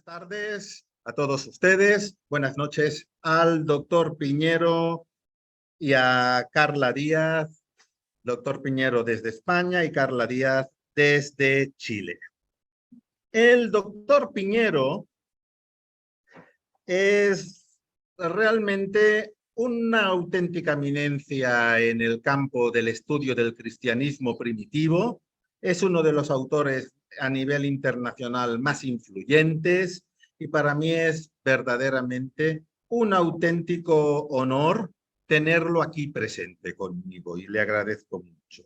tardes a todos ustedes. Buenas noches al doctor Piñero y a Carla Díaz. Doctor Piñero desde España y Carla Díaz desde Chile. El doctor Piñero es realmente una auténtica eminencia en el campo del estudio del cristianismo primitivo. Es uno de los autores a nivel internacional más influyentes y para mí es verdaderamente un auténtico honor tenerlo aquí presente conmigo y le agradezco mucho.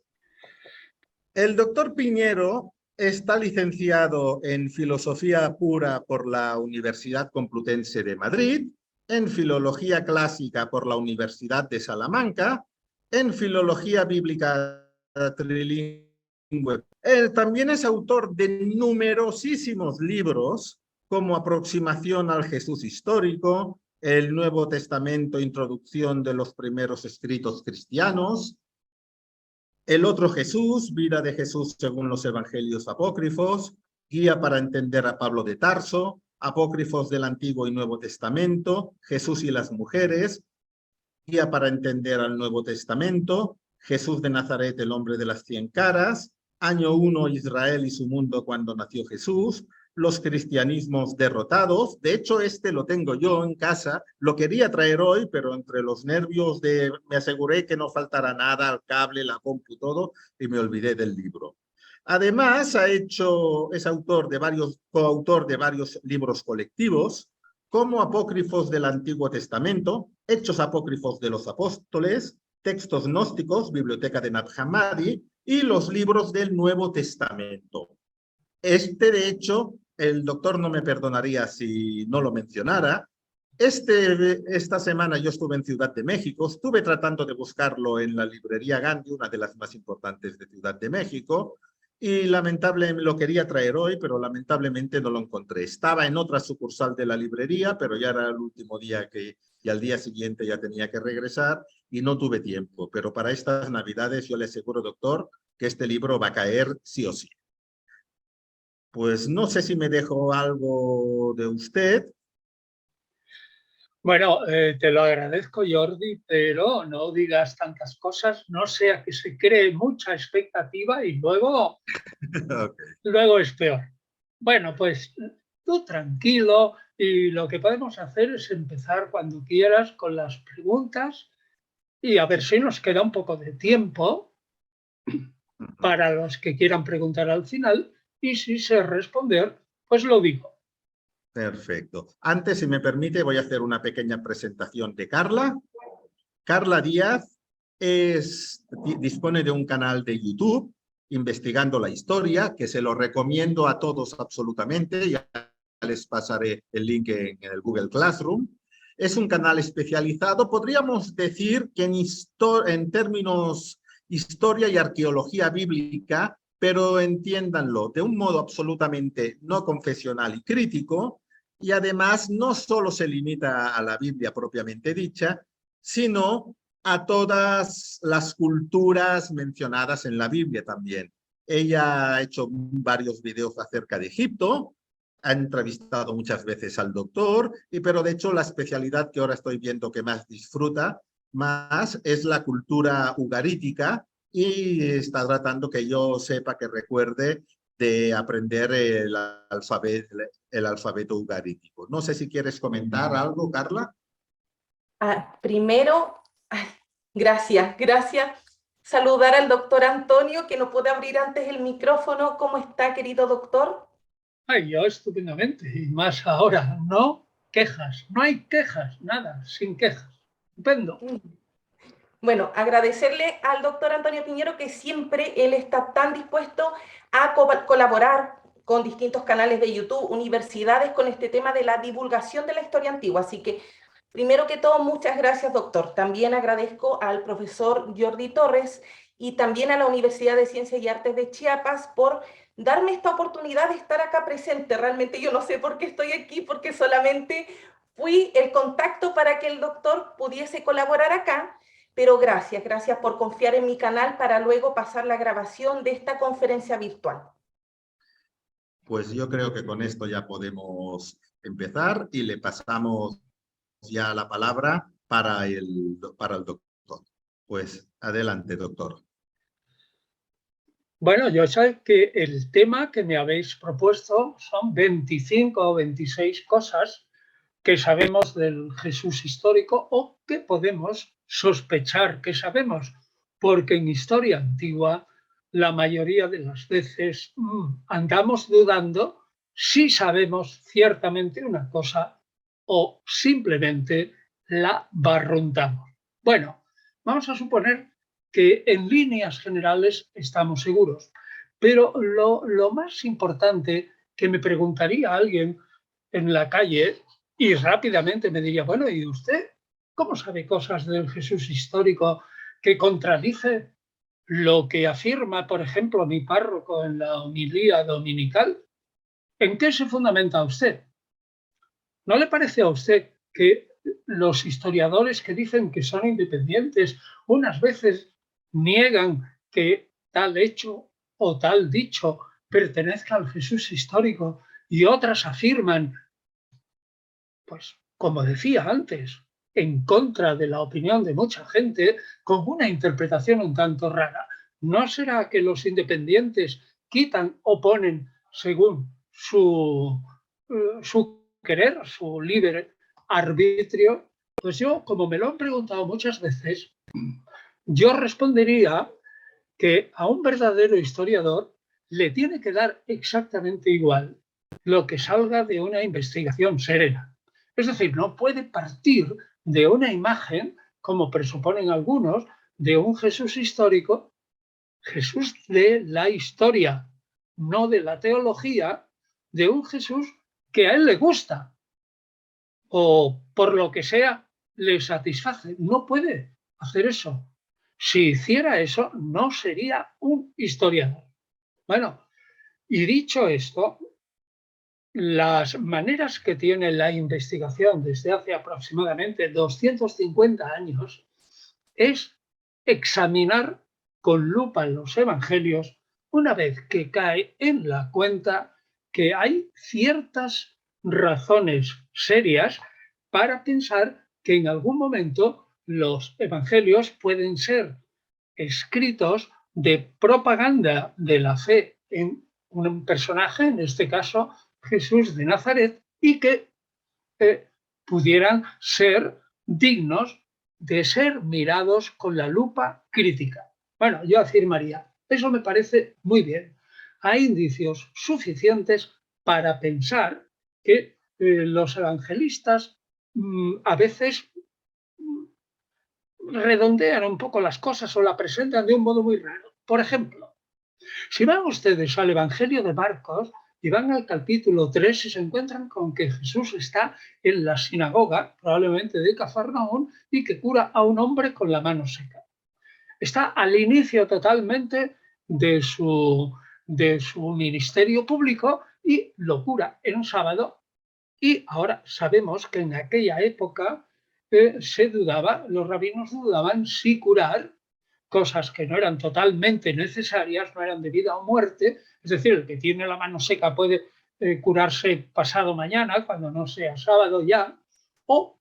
El doctor Piñero está licenciado en Filosofía Pura por la Universidad Complutense de Madrid, en Filología Clásica por la Universidad de Salamanca, en Filología Bíblica Trilingüe. Él también es autor de numerosísimos libros, como Aproximación al Jesús Histórico, El Nuevo Testamento, Introducción de los Primeros Escritos Cristianos, El Otro Jesús, Vida de Jesús según los Evangelios Apócrifos, Guía para entender a Pablo de Tarso, Apócrifos del Antiguo y Nuevo Testamento, Jesús y las mujeres, Guía para entender al Nuevo Testamento, Jesús de Nazaret, el hombre de las 100 caras, Año 1, Israel y su mundo cuando nació Jesús, Los cristianismos derrotados. De hecho, este lo tengo yo en casa, lo quería traer hoy, pero entre los nervios me aseguré que no faltara nada, el cable, la compu, todo, y me olvidé del libro. Además, es coautor de varios libros colectivos, como Apócrifos del Antiguo Testamento, Hechos Apócrifos de los Apóstoles, Textos Gnósticos, Biblioteca de Nag Hammadi, y los libros del Nuevo Testamento. De hecho, el doctor no me perdonaría si no lo mencionara. Esta semana yo estuve en Ciudad de México, estuve tratando de buscarlo en la librería Gandhi, una de las más importantes de Ciudad de México, y lo quería traer hoy, pero lamentablemente no lo encontré. Estaba en otra sucursal de la librería, pero ya era el último día y al día siguiente ya tenía que regresar y no tuve tiempo. Pero para estas Navidades yo le aseguro, doctor, que este libro va a caer sí o sí. Pues no sé si me dejo algo de usted. Bueno, te lo agradezco, Jordi, pero no digas tantas cosas, no sea que se cree mucha expectativa y luego, okay. Luego es peor. Bueno, pues tú tranquilo y lo que podemos hacer es empezar cuando quieras con las preguntas y a ver si nos queda un poco de tiempo para los que quieran preguntar al final y si sé responder, pues lo digo. Perfecto. Antes, si me permite, voy a hacer una pequeña presentación de Carla. Carla Díaz dispone de un canal de YouTube, Investigando la Historia, que se lo recomiendo a todos absolutamente. Ya les pasaré el link en el Google Classroom. Es un canal especializado, podríamos decir que en términos historia y arqueología bíblica, pero entiéndanlo de un modo absolutamente no confesional y crítico, y además no solo se limita a la Biblia propiamente dicha, sino a todas las culturas mencionadas en la Biblia también. Ella ha hecho varios videos acerca de Egipto, ha entrevistado muchas veces al doctor, pero de hecho la especialidad que ahora estoy viendo que más disfruta más es la cultura ugarítica y está tratando que yo sepa, que recuerde de aprender el alfabeto ugarítico. No sé si quieres comentar algo, Carla. Primero, gracias. Saludar al doctor Antonio, que no puede abrir antes el micrófono. ¿Cómo está, querido doctor? Ay, yo estupendamente, y más ahora, no quejas, no hay quejas, nada, sin quejas. Estupendo. Bueno, agradecerle al doctor Antonio Piñero que siempre él está tan dispuesto a colaborar con distintos canales de YouTube, universidades, con este tema de la divulgación de la historia antigua. Así que, primero que todo, muchas gracias, doctor. También agradezco al profesor Jordi Torres y también a la Universidad de Ciencias y Artes de Chiapas por darme esta oportunidad de estar acá presente. Realmente yo no sé por qué estoy aquí, porque solamente fui el contacto para que el doctor pudiese colaborar acá. Pero gracias por confiar en mi canal para luego pasar la grabación de esta conferencia virtual. Pues yo creo que con esto ya podemos empezar y le pasamos ya la palabra para el doctor. Pues adelante, doctor. Bueno, yo sé que el tema que me habéis propuesto son 25 o 26 cosas que sabemos del Jesús histórico o que podemos sospechar que sabemos, porque en historia antigua la mayoría de las veces andamos dudando si sabemos ciertamente una cosa o simplemente la barruntamos. Bueno, vamos a suponer que en líneas generales estamos seguros, pero lo más importante que me preguntaría alguien en la calle y rápidamente me diría, bueno, ¿y usted cómo sabe cosas del Jesús histórico que contradice lo que afirma, por ejemplo, mi párroco en la homilía dominical? ¿En qué se fundamenta usted? ¿No le parece a usted que los historiadores que dicen que son independientes unas veces niegan que tal hecho o tal dicho pertenezca al Jesús histórico y otras afirman, pues como decía antes, en contra de la opinión de mucha gente, con una interpretación un tanto rara? ¿No será que los independientes quitan o ponen según su querer, su libre arbitrio? Pues yo, como me lo han preguntado muchas veces, yo respondería que a un verdadero historiador le tiene que dar exactamente igual lo que salga de una investigación serena. Es decir, no puede partir de una imagen, como presuponen algunos, de un Jesús histórico, Jesús de la historia, no de la teología, de un Jesús que a él le gusta o por lo que sea le satisface. No puede hacer eso. Si hiciera eso, no sería un historiador. Bueno, y dicho esto, las maneras que tiene la investigación desde hace aproximadamente 250 años es examinar con lupa los evangelios una vez que cae en la cuenta que hay ciertas razones serias para pensar que en algún momento los evangelios pueden ser escritos de propaganda de la fe en un personaje, en este caso Jesús de Nazaret, y que pudieran ser dignos de ser mirados con la lupa crítica. Bueno, yo afirmaría, eso me parece muy bien. Hay indicios suficientes para pensar que los evangelistas a veces redondean un poco las cosas o la presentan de un modo muy raro. Por ejemplo, si van ustedes al Evangelio de Marcos y van al capítulo 3 y se encuentran con que Jesús está en la sinagoga, probablemente de Cafarnaún, y que cura a un hombre con la mano seca. Está al inicio totalmente de su ministerio público y lo cura en un sábado. Y ahora sabemos que en aquella época se dudaba, los rabinos dudaban si curar cosas que no eran totalmente necesarias, no eran de vida o muerte. Es decir, el que tiene la mano seca puede curarse pasado mañana, cuando no sea sábado ya, o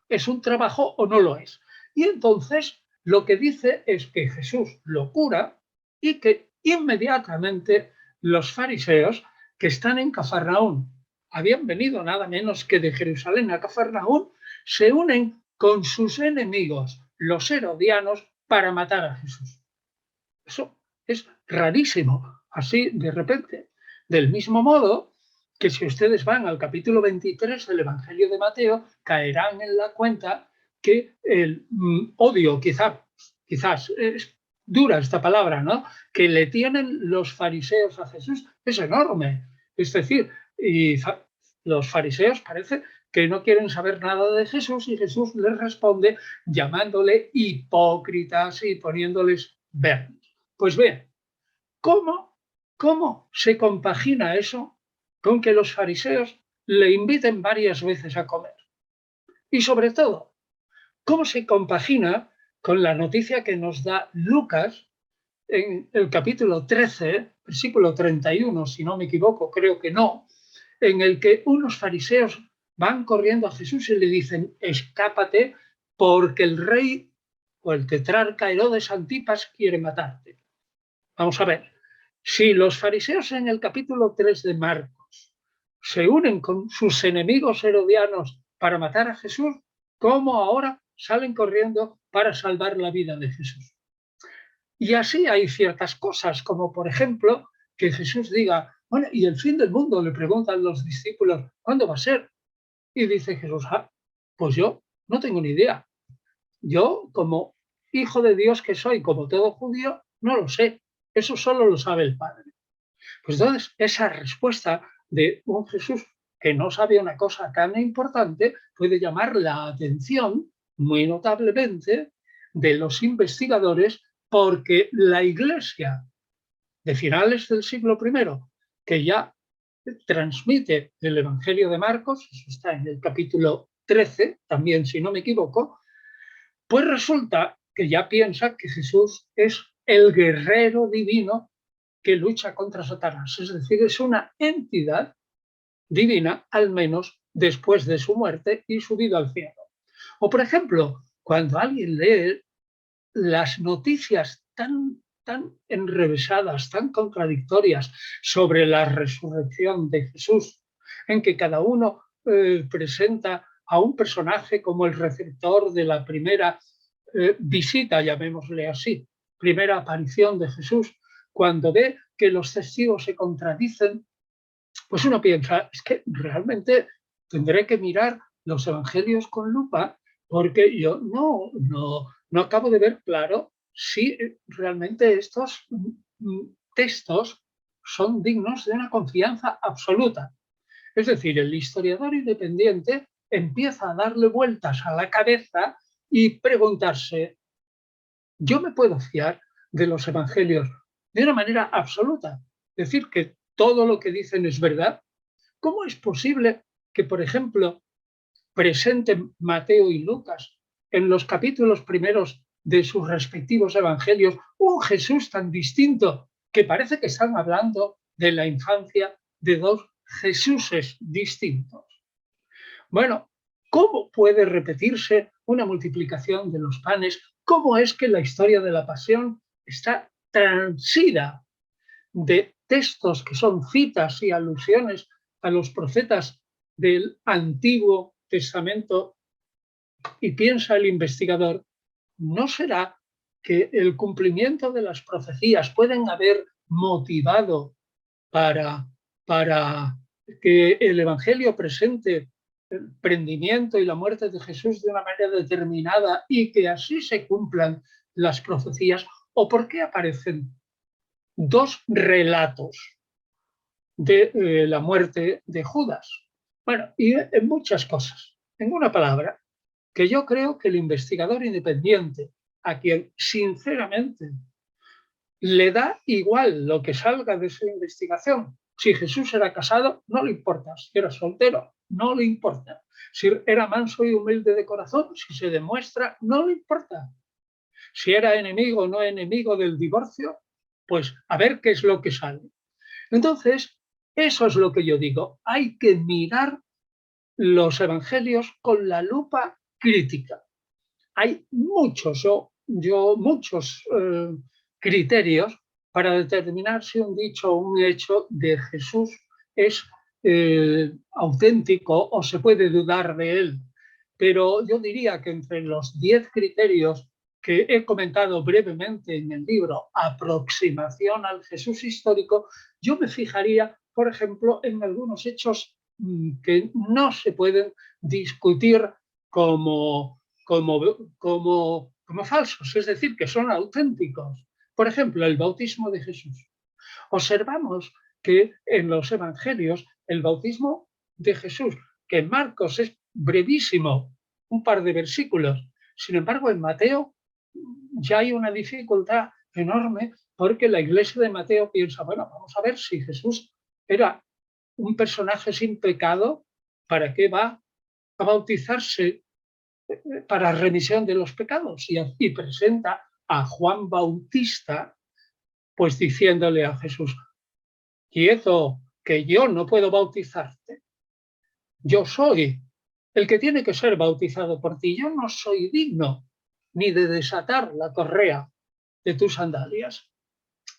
es un trabajo o no lo es. Y entonces lo que dice es que Jesús lo cura y que inmediatamente los fariseos que están en Cafarnaún, habían venido nada menos que de Jerusalén a Cafarnaún, se unen con sus enemigos, los herodianos, para matar a Jesús. Eso es rarísimo, así de repente. Del mismo modo que si ustedes van al capítulo 23 del Evangelio de Mateo, caerán en la cuenta que el odio, quizás es dura esta palabra, ¿no?, que le tienen los fariseos a Jesús es enorme. Es decir, y los fariseos parece que no quieren saber nada de Jesús y Jesús les responde llamándole hipócritas y poniéndoles vernos. Pues bien, ¿cómo se compagina eso con que los fariseos le inviten varias veces a comer? Y sobre todo, ¿cómo se compagina con la noticia que nos da Lucas en el capítulo 13, versículo 31, si no me equivoco, creo que no, en el que unos fariseos van corriendo a Jesús y le dicen, escápate porque el rey o el tetrarca Herodes Antipas quiere matarte. Vamos a ver, si los fariseos en el capítulo 3 de Marcos se unen con sus enemigos herodianos para matar a Jesús, ¿cómo ahora salen corriendo para salvar la vida de Jesús? Y así hay ciertas cosas, como por ejemplo, que Jesús diga, bueno, ¿y el fin del mundo? Le preguntan los discípulos, ¿cuándo va a ser? Y dice Jesús, pues yo no tengo ni idea. Yo, como hijo de Dios que soy, como todo judío, no lo sé. Eso solo lo sabe el Padre. Pues entonces, esa respuesta de un Jesús que no sabe una cosa tan importante puede llamar la atención muy notablemente de los investigadores, porque la Iglesia de finales del siglo I, que ya transmite el Evangelio de Marcos, eso está en el capítulo 13, también si no me equivoco, pues resulta que ya piensa que Jesús es el guerrero divino que lucha contra Satanás, es decir, es una entidad divina, al menos después de su muerte y subido al cielo. O, por ejemplo, cuando alguien lee las noticias tan enrevesadas, tan contradictorias sobre la resurrección de Jesús, en que cada uno presenta a un personaje como el receptor de la primera visita, llamémosle así, primera aparición de Jesús, cuando ve que los testigos se contradicen, pues uno piensa, es que realmente tendré que mirar los evangelios con lupa, porque yo no acabo de ver claro si realmente estos textos son dignos de una confianza absoluta. Es decir, el historiador independiente empieza a darle vueltas a la cabeza y preguntarse, ¿yo me puedo fiar de los evangelios de una manera absoluta? Es decir, que todo lo que dicen es verdad. ¿Cómo es posible que, por ejemplo, presenten Mateo y Lucas en los capítulos primeros de sus respectivos evangelios un Jesús tan distinto que parece que están hablando de la infancia de dos Jesuses distintos? Bueno, ¿cómo puede repetirse una multiplicación de los panes? ¿Cómo es que la historia de la pasión está transida de textos que son citas y alusiones a los profetas del Antiguo Testamento? Y piensa el investigador, ¿no será que el cumplimiento de las profecías pueden haber motivado para que el Evangelio presente el prendimiento y la muerte de Jesús de una manera determinada y que así se cumplan las profecías? ¿O por qué aparecen dos relatos de la muerte de Judas? Bueno, y en muchas cosas. En una palabra, que yo creo que el investigador independiente, a quien sinceramente le da igual lo que salga de su investigación, si Jesús era casado, no le importa; si era soltero, no le importa; si era manso y humilde de corazón, si se demuestra, no le importa; si era enemigo o no enemigo del divorcio, pues a ver qué es lo que sale. Entonces, eso es lo que yo digo, hay que mirar los evangelios con la lupa crítica. Hay muchos criterios para determinar si un dicho o un hecho de Jesús es auténtico o se puede dudar de él. Pero yo diría que entre los 10 criterios que he comentado brevemente en el libro Aproximación al Jesús histórico, yo me fijaría, por ejemplo, en algunos hechos que no se pueden discutir como falsos, es decir, que son auténticos. Por ejemplo, el bautismo de Jesús. Observamos que en los evangelios el bautismo de Jesús, que en Marcos es brevísimo, un par de versículos, sin embargo en Mateo ya hay una dificultad enorme, porque la iglesia de Mateo piensa, bueno, vamos a ver si Jesús era un personaje sin pecado, ¿para qué va a bautizarse para remisión de los pecados? Y presenta a Juan Bautista, pues diciéndole a Jesús, quieto, que yo no puedo bautizarte. Yo soy el que tiene que ser bautizado por ti. Yo no soy digno ni de desatar la correa de tus sandalias.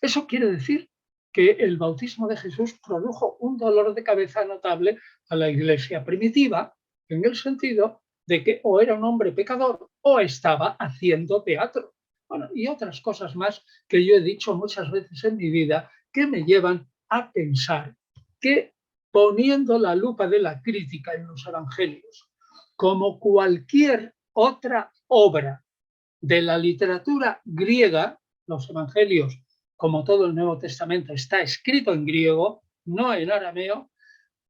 Eso quiere decir que el bautismo de Jesús produjo un dolor de cabeza notable a la iglesia primitiva, en el sentido de que o era un hombre pecador o estaba haciendo teatro. Bueno, y otras cosas más que yo he dicho muchas veces en mi vida que me llevan a pensar que, poniendo la lupa de la crítica en los evangelios, como cualquier otra obra de la literatura griega, los evangelios, como todo el Nuevo Testamento, está escrito en griego, no en arameo,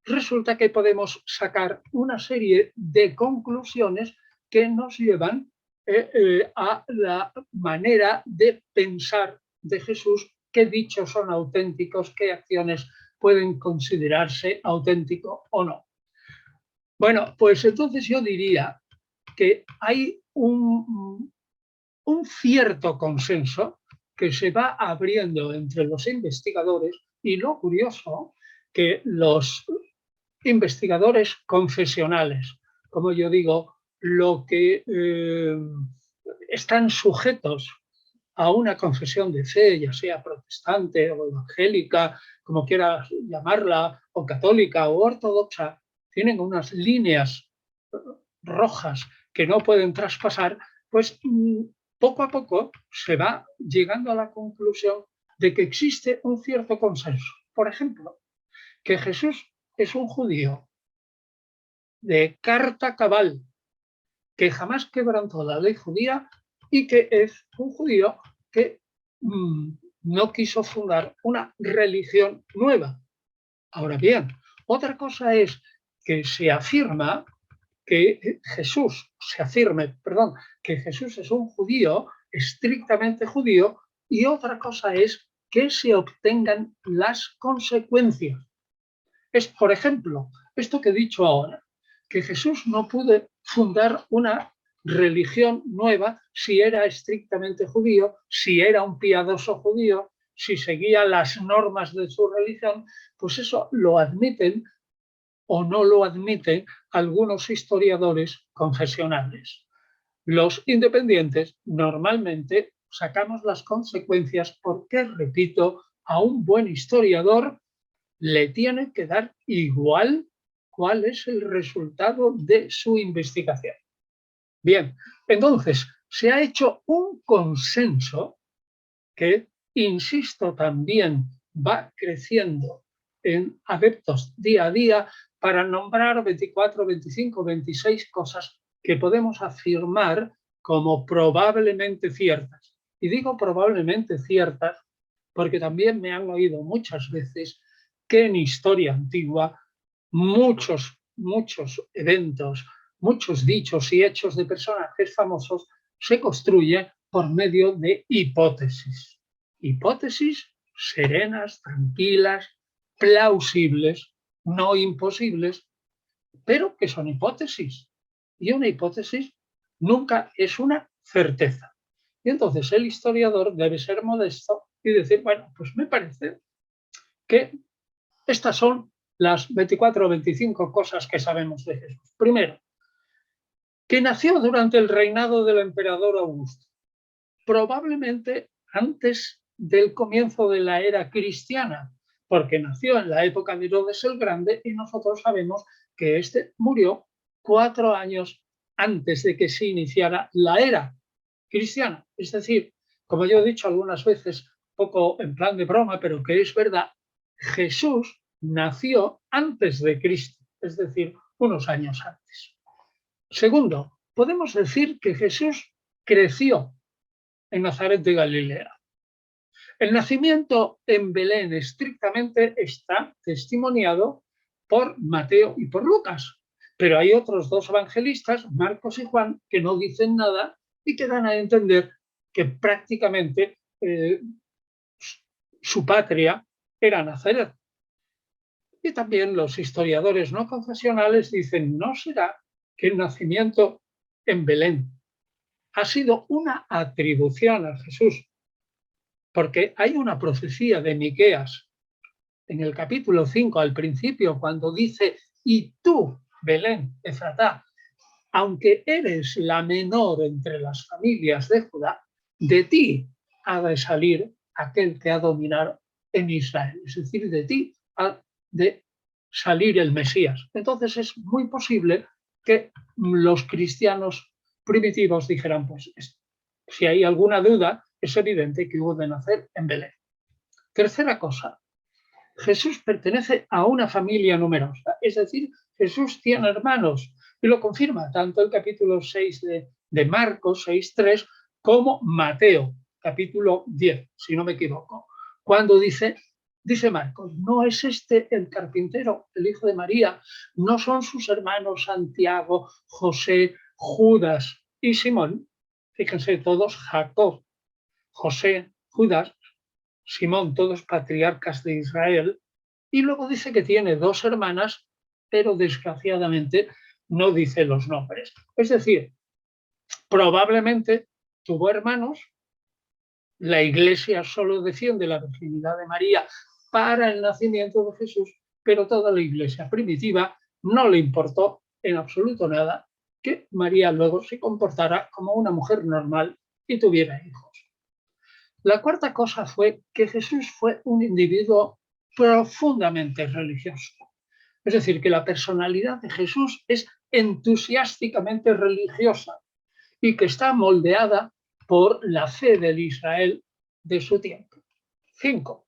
resulta que podemos sacar una serie de conclusiones que nos llevan a la manera de pensar de Jesús, qué dichos son auténticos, qué acciones pueden considerarse auténtico o no. Bueno, pues entonces yo diría que hay un cierto consenso que se va abriendo entre los investigadores, y lo curioso que los investigadores confesionales, como yo digo, lo que están sujetos a una confesión de fe, ya sea protestante o evangélica, como quieras llamarla, o católica o ortodoxa, tienen unas líneas rojas que no pueden traspasar, pues poco a poco se va llegando a la conclusión de que existe un cierto consenso. Por ejemplo, que Jesús es un judío de carta cabal, que jamás quebrantó la ley judía y que es un judío que no quiso fundar una religión nueva. Ahora bien, otra cosa es que se afirma que Jesús, que Jesús es un judío, estrictamente judío, y otra cosa es que se obtengan las consecuencias. Es, por ejemplo, esto que he dicho ahora, que Jesús no pudo fundar una religión nueva si era estrictamente judío, si era un piadoso judío, si seguía las normas de su religión, pues eso lo admiten o no lo admiten algunos historiadores confesionales. Los independientes normalmente sacamos las consecuencias porque, repito, a un buen historiador le tiene que dar igual cuál es el resultado de su investigación. Bien, entonces se ha hecho un consenso que, insisto, también va creciendo en adeptos día a día para nombrar 24, 25, 26 cosas que podemos afirmar como probablemente ciertas. Y digo probablemente ciertas porque también me han oído muchas veces que en historia antigua muchos eventos, muchos dichos y hechos de personajes famosos se construyen por medio de hipótesis. Hipótesis serenas, tranquilas, plausibles, no imposibles, pero que son hipótesis. Y una hipótesis nunca es una certeza. Y entonces el historiador debe ser modesto y decir, bueno, pues me parece que estas son las 24 o 25 cosas que sabemos de Jesús. Primero, que nació durante el reinado del emperador Augusto, probablemente antes del comienzo de la era cristiana, porque nació en la época de Herodes el Grande y nosotros sabemos que este murió 4 años antes de que se iniciara la era cristiana. Es decir, como yo he dicho algunas veces, poco en plan de broma, pero que es verdad, Jesús nació antes de Cristo, es decir, unos años antes. Segundo, podemos decir que Jesús creció en Nazaret de Galilea. El nacimiento en Belén estrictamente está testimoniado por Mateo y por Lucas, pero hay otros dos evangelistas, Marcos y Juan, que no dicen nada y que dan a entender que prácticamente su patria era Nazaret. Y también los historiadores no confesionales dicen, ¿no será que el nacimiento en Belén ha sido una atribución a Jesús? Porque hay una profecía de Miqueas en el capítulo 5 al principio, cuando dice, y tú, Belén, Efratá, aunque eres la menor entre las familias de Judá, de ti ha de salir aquel que ha dominado en Israel. Es decir, de ti ha de salir el Mesías. Entonces es muy posible que los cristianos primitivos dijeran, pues si hay alguna duda, es evidente que hubo de nacer en Belén. Tercera cosa, Jesús pertenece a una familia numerosa, es decir, Jesús tiene hermanos, y lo confirma tanto el capítulo 6 de Marcos 6:3 como Mateo, capítulo 10, si no me equivoco, cuando dice Marcos, ¿no es este el carpintero, el hijo de María? ¿No son sus hermanos Santiago, José, Judas y Simón? Fíjense todos, Jacob, José, Judas, Simón, todos patriarcas de Israel. Y luego dice que tiene 2 hermanas, pero desgraciadamente no dice los nombres. Es decir, probablemente tuvo hermanos, la Iglesia solo defiende la virginidad de María para el nacimiento de Jesús, pero toda la Iglesia primitiva no le importó en absoluto nada que María luego se comportara como una mujer normal y tuviera hijos. La cuarta cosa fue que Jesús fue un individuo profundamente religioso. Es decir, que la personalidad de Jesús es entusiásticamente religiosa y que está moldeada por la fe del Israel de su tiempo. 5.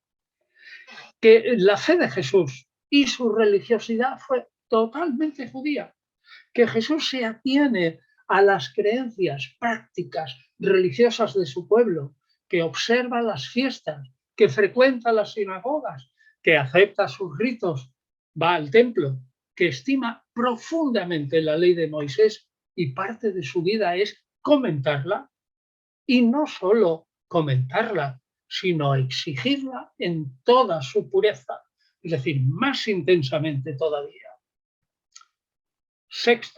Que la fe de Jesús y su religiosidad fue totalmente judía. Que Jesús se atiene a las creencias prácticas religiosas de su pueblo, que observa las fiestas, que frecuenta las sinagogas, que acepta sus ritos, va al templo, que estima profundamente la ley de Moisés y parte de su vida es comentarla, y no solo comentarla, sino exigirla en toda su pureza, es decir, más intensamente todavía. 6.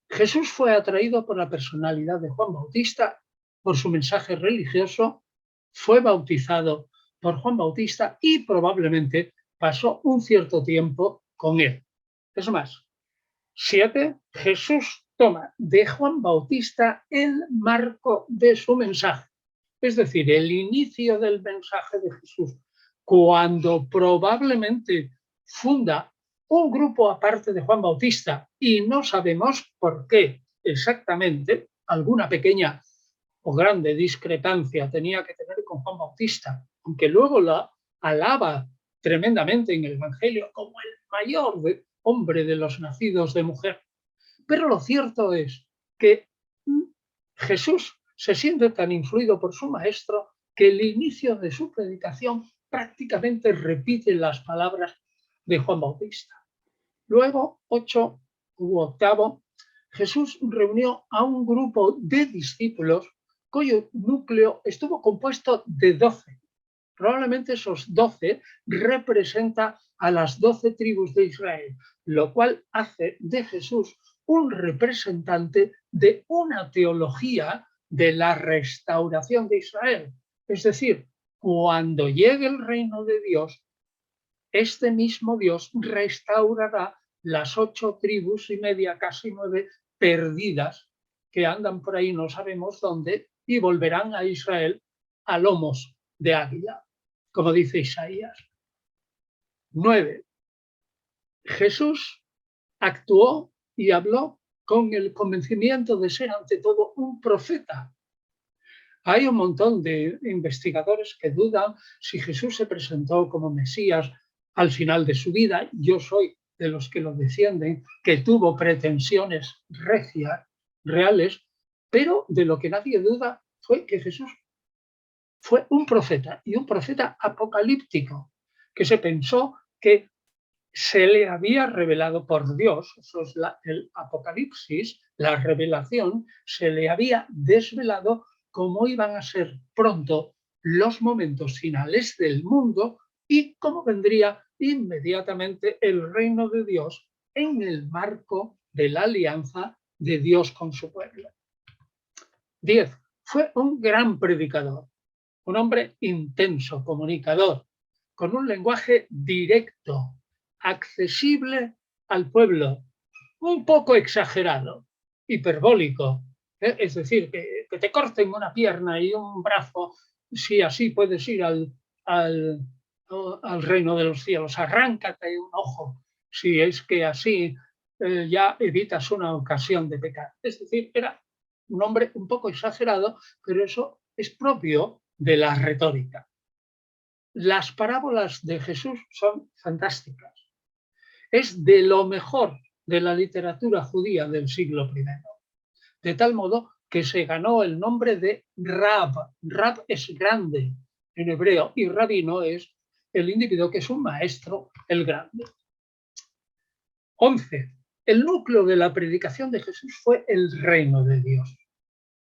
Jesús fue atraído por la personalidad de Juan Bautista, por su mensaje religioso, fue bautizado por Juan Bautista y probablemente pasó un cierto tiempo con él. Es más, 7. Jesús toma de Juan Bautista el marco de su mensaje, es decir, el inicio del mensaje de Jesús, cuando probablemente funda un grupo aparte de Juan Bautista y no sabemos por qué exactamente, alguna pequeña o grande discrepancia tenía que tener con Juan Bautista, aunque luego la alaba tremendamente en el Evangelio como el mayor hombre de los nacidos de mujer. Pero lo cierto es que Jesús se siente tan influido por su maestro que el inicio de su predicación prácticamente repite las palabras de Juan Bautista. Luego, 8 u 8, Jesús reunió a un grupo de discípulos cuyo núcleo estuvo compuesto de 12. Probablemente esos 12 representa a las 12 tribus de Israel, lo cual hace de Jesús un representante de una teología de la restauración de Israel. Es decir, cuando llegue el reino de Dios, este mismo Dios restaurará las 8 tribus y media, casi 9, perdidas que andan por ahí, no sabemos dónde, y volverán a Israel a lomos de águila, como dice Isaías. 9. Jesús actuó y habló con el convencimiento de ser ante todo un profeta. Hay un montón de investigadores que dudan si Jesús se presentó como Mesías al final de su vida. Yo soy de los que lo defienden, que tuvo pretensiones reales, pero de lo que nadie duda fue que Jesús fue un profeta, y un profeta apocalíptico, que se pensó que se le había revelado por Dios, eso es el Apocalipsis, la revelación, se le había desvelado cómo iban a ser pronto los momentos finales del mundo y cómo vendría inmediatamente el reino de Dios en el marco de la alianza de Dios con su pueblo. 10. Fue un gran predicador, un hombre intenso, comunicador, con un lenguaje directo, accesible al pueblo, un poco exagerado, hiperbólico, ¿eh? Es decir, que te corten una pierna y un brazo, si así puedes ir al reino de los cielos, arráncate un ojo, si es que así ya evitas una ocasión de pecar. Es decir, era un hombre un poco exagerado, pero eso es propio de la retórica. Las parábolas de Jesús son fantásticas. Es de lo mejor de la literatura judía del siglo I. De tal modo que se ganó el nombre de Rab. Rab es grande en hebreo y rabino es el individuo que es un maestro, el grande. 11. El núcleo de la predicación de Jesús fue el reino de Dios.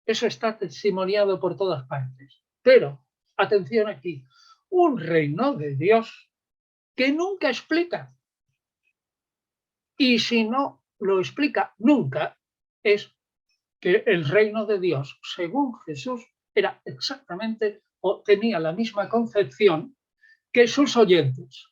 Eso está testimoniado por todas partes. Pero, atención aquí, un reino de Dios que nunca explica. Y si no lo explica nunca, es que el reino de Dios, según Jesús, era exactamente o tenía la misma concepción que sus oyentes.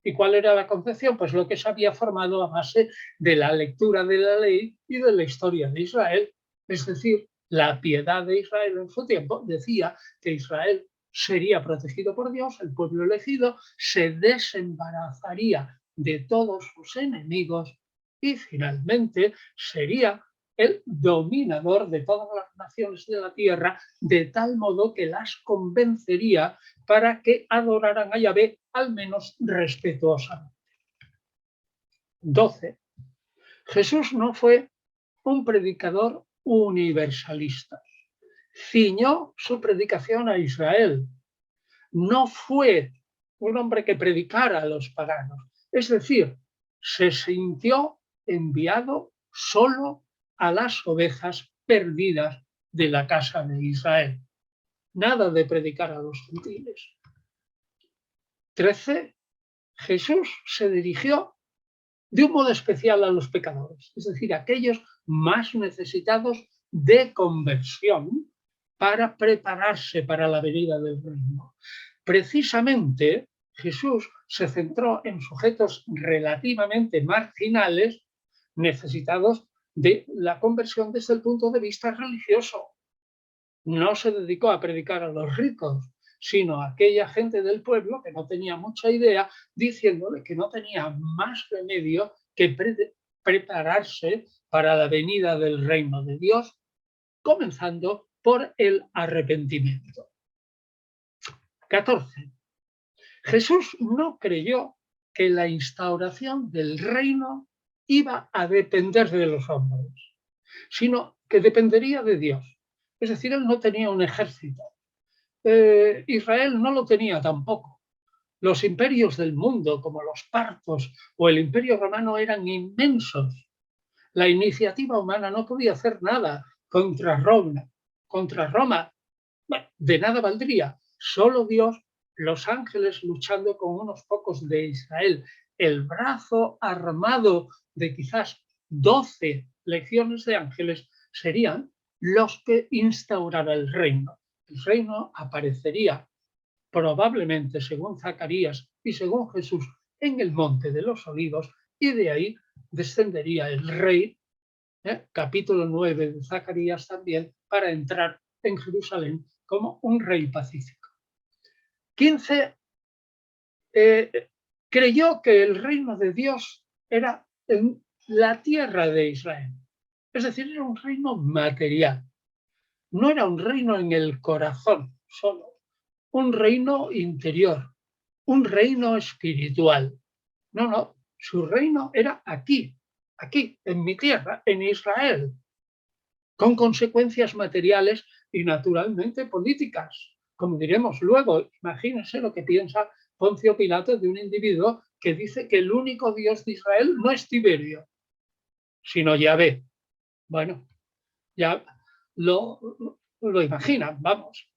¿Y cuál era la concepción? Pues lo que se había formado a base de la lectura de la ley y de la historia de Israel. Es decir, la piedad de Israel en su tiempo decía que Israel sería protegido por Dios, el pueblo elegido, se desembarazaría de todos sus enemigos y finalmente sería el dominador de todas las naciones de la tierra, de tal modo que las convencería para que adoraran a Yahvé al menos respetuosamente. 12. Jesús no fue un predicador universalista. Ciñó su predicación a Israel. No fue un hombre que predicara a los paganos. Es decir, se sintió enviado solo a las ovejas perdidas de la casa de Israel. Nada de predicar a los gentiles. 13. Jesús se dirigió de un modo especial a los pecadores, es decir, a aquellos más necesitados de conversión para prepararse para la venida del reino. Precisamente, Jesús se centró en sujetos relativamente marginales, necesitados de la conversión desde el punto de vista religioso. No se dedicó a predicar a los ricos, sino a aquella gente del pueblo que no tenía mucha idea, diciéndole que no tenía más remedio que prepararse para la venida del reino de Dios, comenzando por el arrepentimiento. 14. Jesús no creyó que la instauración del reino iba a depender de los hombres, sino que dependería de Dios. Es decir, él no tenía un ejército. Israel no lo tenía tampoco. Los imperios del mundo, como los partos o el imperio romano, eran inmensos. La iniciativa humana no podía hacer nada contra Roma. Bueno, de nada valdría. Solo Dios, los ángeles luchando con unos pocos de Israel, el brazo armado de quizás 12 legiones de ángeles serían los que instauraran el reino. El reino aparecería probablemente, según Zacarías y según Jesús, en el Monte de los Olivos, y de ahí descendería el rey, capítulo 9 de Zacarías también, para entrar en Jerusalén como un rey pacífico. 15. Creyó que el reino de Dios era en la tierra de Israel. Es decir, era un reino material. No era un reino en el corazón solo, un reino interior, un reino espiritual. No, su reino era aquí, en mi tierra, en Israel, con consecuencias materiales y naturalmente políticas. Como diremos luego, imagínense lo que piensa Poncio Pilato de un individuo que dice que el único Dios de Israel no es Tiberio, sino Yahvé. Bueno, ya lo imaginan, vamos.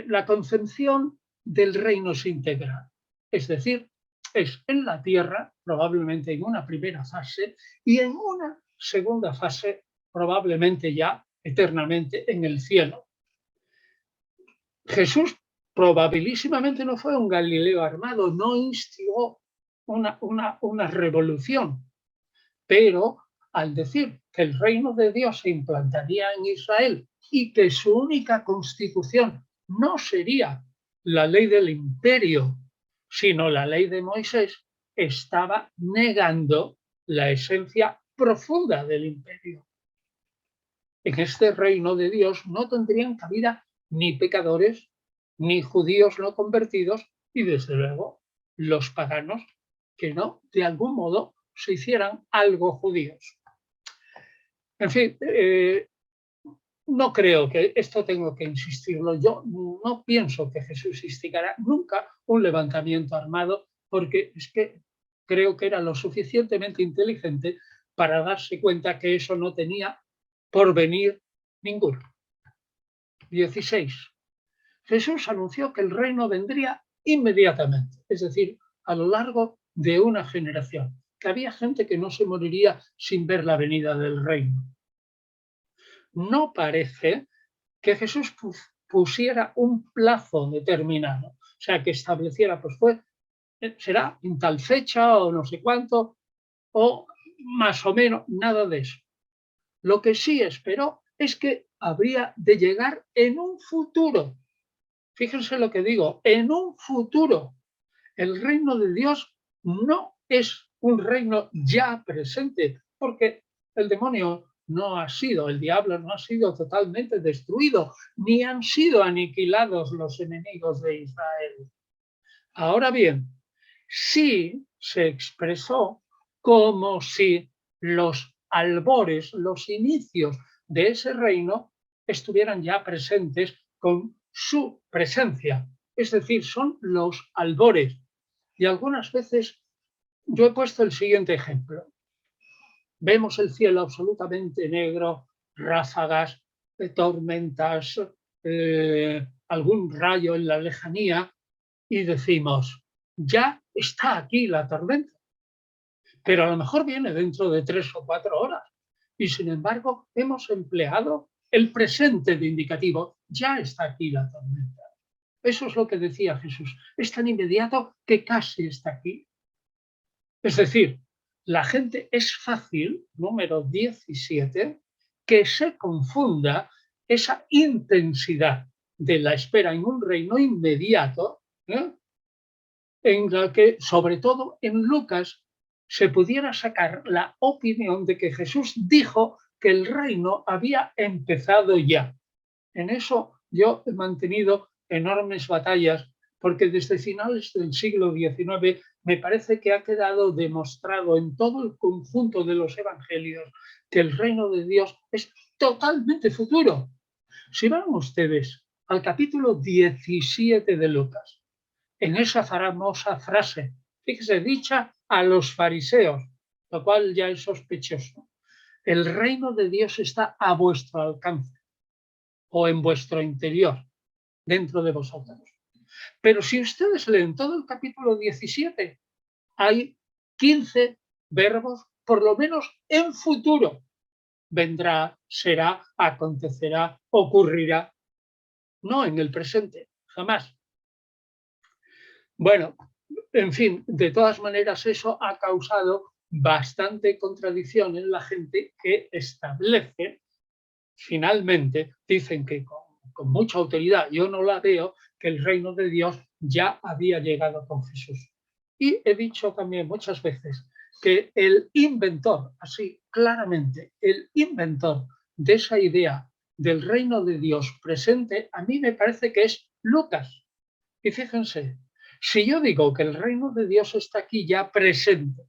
La concepción del reino es integral, es decir, es en la tierra, probablemente en una primera fase, y en una segunda fase, probablemente ya eternamente en el cielo. Jesús probabilísimamente no fue un Galileo armado, no instigó una revolución, pero al decir que el reino de Dios se implantaría en Israel y que su única constitución no sería la ley del imperio, sino la ley de Moisés, estaba negando la esencia profunda del imperio. En este reino de Dios no tendrían cabida ni pecadores, ni judíos no convertidos, y desde luego los paganos que no, de algún modo, se hicieran algo judíos. En fin, no creo que esto tengo que insistirlo. Yo no pienso que Jesús instigará nunca un levantamiento armado, porque es que creo que era lo suficientemente inteligente para darse cuenta que eso no tenía porvenir ninguno. 16. Jesús anunció que el reino vendría inmediatamente, es decir, a lo largo de una generación, que había gente que no se moriría sin ver la venida del reino. No parece que Jesús pusiera un plazo determinado, o sea, que estableciera, pues será en tal fecha o no sé cuánto, o más o menos, nada de eso. Lo que sí esperó es que habría de llegar en un futuro. Fíjense lo que digo, en un futuro. El reino de Dios no es un reino ya presente, porque el demonio no ha sido, el diablo no ha sido totalmente destruido, ni han sido aniquilados los enemigos de Israel. Ahora bien, sí se expresó como si los albores, los inicios de ese reino estuvieran ya presentes con su presencia. Es decir, son los albores. Y algunas veces yo he puesto el siguiente ejemplo. Vemos el cielo absolutamente negro, ráfagas, tormentas, algún rayo en la lejanía y decimos, ya está aquí la tormenta, pero a lo mejor viene dentro de 3 o 4 horas. Y sin embargo hemos empleado el presente de indicativo, ya está aquí la tormenta. Eso es lo que decía Jesús, es tan inmediato que casi está aquí. Es decir, la gente es fácil, número 17, que se confunda esa intensidad de la espera en un reino inmediato, en la que, sobre todo en Lucas, se pudiera sacar la opinión de que Jesús dijo que el reino había empezado ya. En eso yo he mantenido enormes batallas, porque desde finales del siglo XIX me parece que ha quedado demostrado en todo el conjunto de los evangelios que el reino de Dios es totalmente futuro. Si van ustedes al capítulo 17 de Lucas, en esa famosa frase, fíjese, dicha a los fariseos, lo cual ya es sospechoso, el reino de Dios está a vuestro alcance o en vuestro interior, dentro de vosotros. Pero si ustedes leen todo el capítulo 17, hay 15 verbos, por lo menos en futuro. Vendrá, será, acontecerá, ocurrirá. No en el presente, jamás. Bueno, en fin, de todas maneras eso ha causado bastante contradicción en la gente que establece, finalmente, dicen que con mucha autoridad, yo no la veo, que el reino de Dios ya había llegado con Jesús. Y he dicho también muchas veces que el inventor, así claramente, el inventor de esa idea del reino de Dios presente, a mí me parece que es Lucas. Y fíjense, si yo digo que el reino de Dios está aquí ya presente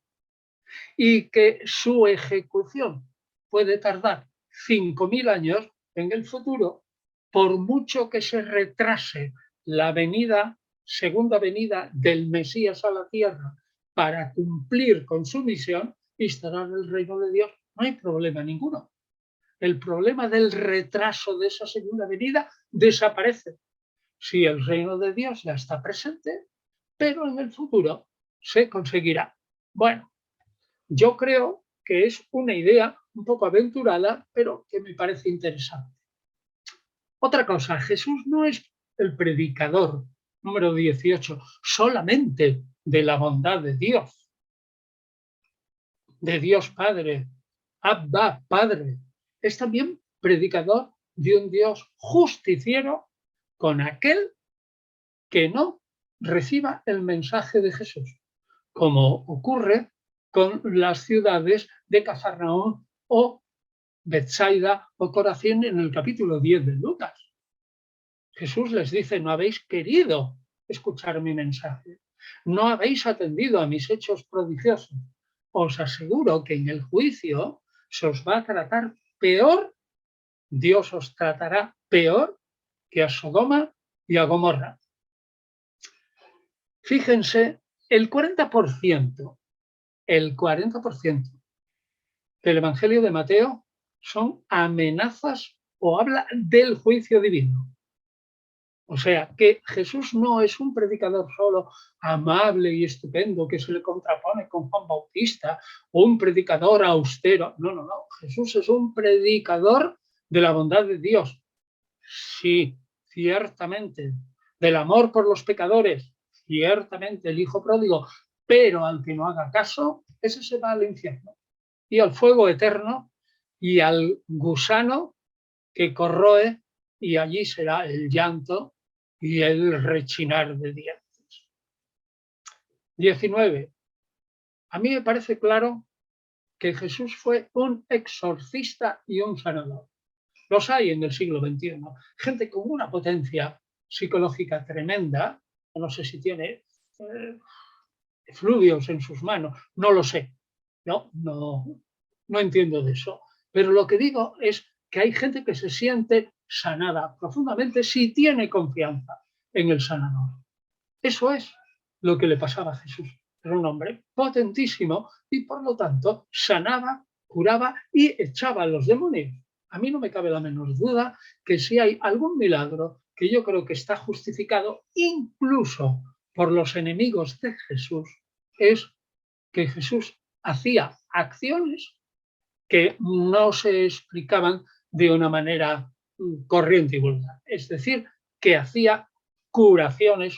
y que su ejecución puede tardar 5.000 años en el futuro, por mucho que se retrase la segunda venida del Mesías a la tierra para cumplir con su misión, instalar el reino de Dios, no hay problema ninguno. El problema del retraso de esa segunda venida desaparece. Si el reino de Dios ya está presente, pero en el futuro se conseguirá. Bueno, yo creo que es una idea un poco aventurada, pero que me parece interesante. Otra cosa, Jesús no es el predicador número 18, solamente de la bondad de Dios Padre, Abba, Padre. Es también predicador de un Dios justiciero con aquel que no reciba el mensaje de Jesús, como ocurre con las ciudades de Cafarnaúm o Betsaida o Corazín en el capítulo 10 de Lucas. Jesús les dice: no habéis querido escuchar mi mensaje, no habéis atendido a mis hechos prodigiosos. Os aseguro que en el juicio se os va a tratar peor, Dios os tratará peor que a Sodoma y a Gomorra. Fíjense, el 40% del Evangelio de Mateo son amenazas o habla del juicio divino. O sea, que Jesús no es un predicador solo amable y estupendo que se le contrapone con Juan Bautista, o un predicador austero. No, no, no. Jesús es un predicador de la bondad de Dios. Sí, ciertamente. Del amor por los pecadores, ciertamente, el hijo pródigo. Pero al que no haga caso, ese se va al infierno y al fuego eterno y al gusano que corroe, y allí será el llanto y el rechinar de dientes. 19. A mí me parece claro que Jesús fue un exorcista y un sanador. Los hay en el siglo XXI. Gente con una potencia psicológica tremenda, no sé si tiene efluvios en sus manos, no lo sé, no entiendo de eso. Pero lo que digo es que hay gente que se siente sanada profundamente si tiene confianza en el sanador. Eso es lo que le pasaba a Jesús. Era un hombre potentísimo y por lo tanto sanaba, curaba y echaba a los demonios. A mí no me cabe la menor duda que si hay algún milagro que yo creo que está justificado incluso por los enemigos de Jesús, es que Jesús hacía acciones que no se explicaban de una manera corriente y vulgar. Es decir, que hacía curaciones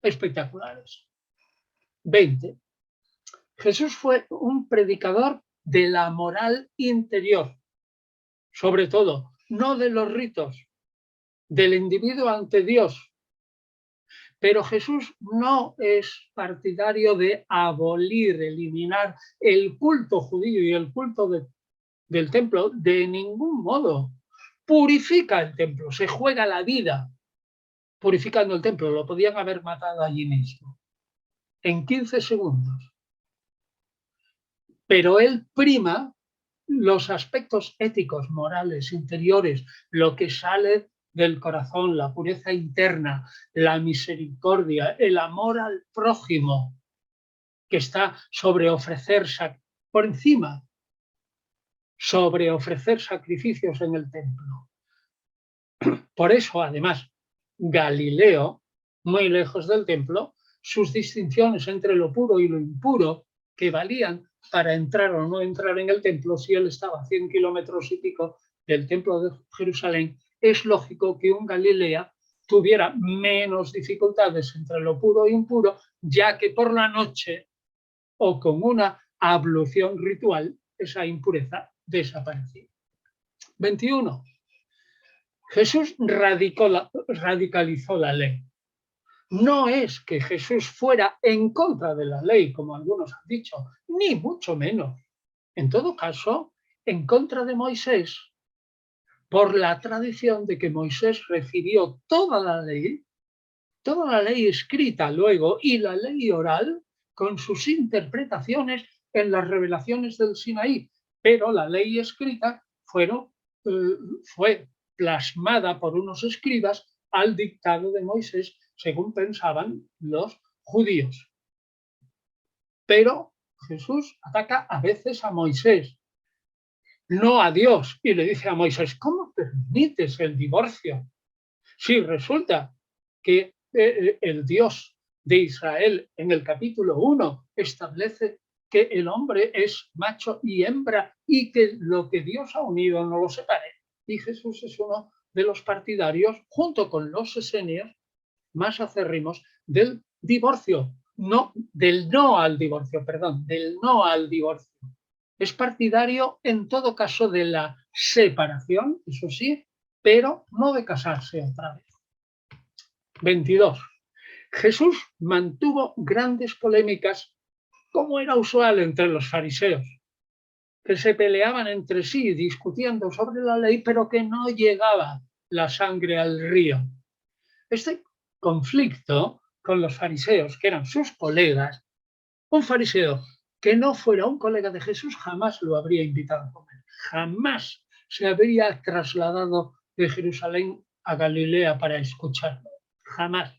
espectaculares. 20. Jesús fue un predicador de la moral interior, sobre todo, no de los ritos, del individuo ante Dios. Pero Jesús no es partidario de abolir, eliminar el culto judío y el culto del templo de ningún modo. Purifica el templo, se juega la vida purificando el templo. Lo podían haber matado allí mismo, en 15 segundos. Pero él prima los aspectos éticos, morales, interiores, lo que sale del corazón, la pureza interna, la misericordia, el amor al prójimo, que está sobre ofrecer por encima, sobre ofrecer sacrificios en el templo. Por eso, además, Galileo, muy lejos del templo, sus distinciones entre lo puro y lo impuro, que valían para entrar o no entrar en el templo, si él estaba a 100 kilómetros y pico del templo de Jerusalén, es lógico que un Galilea tuviera menos dificultades entre lo puro e impuro, ya que por la noche o con una ablución ritual, esa impureza desaparecía. 21. Jesús radicalizó la ley. No es que Jesús fuera en contra de la ley, como algunos han dicho, ni mucho menos. En todo caso, en contra de Moisés, por la tradición de que Moisés recibió toda la ley escrita luego y la ley oral con sus interpretaciones en las revelaciones del Sinaí, pero la ley escrita fue plasmada por unos escribas al dictado de Moisés, según pensaban los judíos. Pero Jesús ataca a veces a Moisés, no a Dios, y le dice a Moisés: ¿cómo permites el divorcio? Si resulta que el Dios de Israel en el capítulo 1 establece que el hombre es macho y hembra y que lo que Dios ha unido no lo separe. Y Jesús es uno de los partidarios, junto con los esenios, más acérrimos del divorcio, del no al divorcio. Es partidario en todo caso de la separación, eso sí, pero no de casarse otra vez. 22. Jesús mantuvo grandes polémicas, como era usual entre los fariseos, que se peleaban entre sí discutiendo sobre la ley, pero que no llegaba la sangre al río. Este conflicto con los fariseos, que eran sus colegas, un fariseo que no fuera un colega de Jesús jamás lo habría invitado a comer, jamás se habría trasladado de Jerusalén a Galilea para escucharlo, jamás.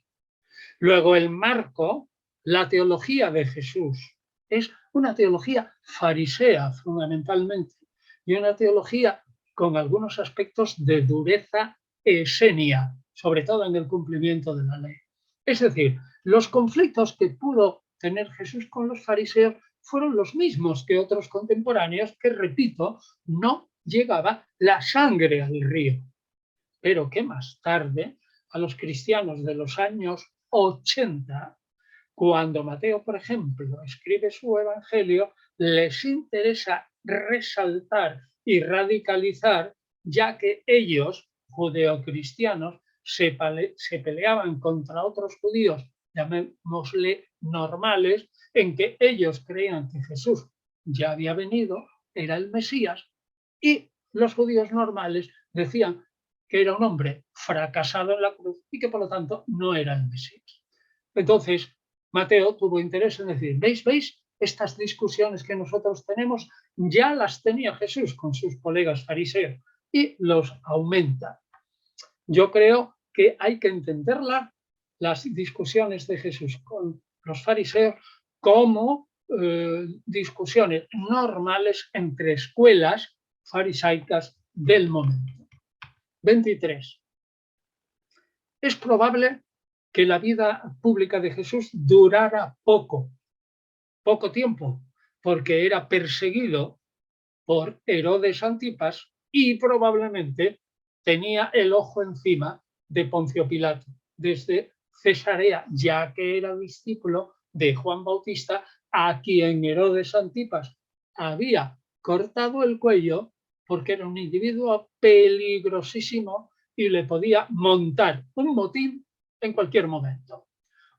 Luego el marco, la teología de Jesús, es una teología farisea fundamentalmente y una teología con algunos aspectos de dureza esenia, sobre todo en el cumplimiento de la ley. Es decir, los conflictos que pudo tener Jesús con los fariseos fueron los mismos que otros contemporáneos que, repito, no llegaba la sangre al río, pero que más tarde a los cristianos de los años 80, cuando Mateo, por ejemplo, escribe su evangelio, les interesa resaltar y radicalizar, ya que ellos, judeocristianos, se peleaban contra otros judíos, llamémosle normales, en que ellos creían que Jesús ya había venido, era el Mesías, y los judíos normales decían que era un hombre fracasado en la cruz y que por lo tanto no era el Mesías. Entonces, Mateo tuvo interés en decir, ¿veis? Estas discusiones que nosotros tenemos ya las tenía Jesús con sus colegas fariseos y los aumenta. Yo creo que hay que entender las discusiones de Jesús con los fariseos como discusiones normales entre escuelas farisaicas del momento. 23. Es probable que la vida pública de Jesús durara poco tiempo, porque era perseguido por Herodes Antipas y probablemente tenía el ojo encima de Poncio Pilato desde Cesarea, ya que era discípulo de Juan Bautista, a quien Herodes Antipas había cortado el cuello porque era un individuo peligrosísimo y le podía montar un motín en cualquier momento.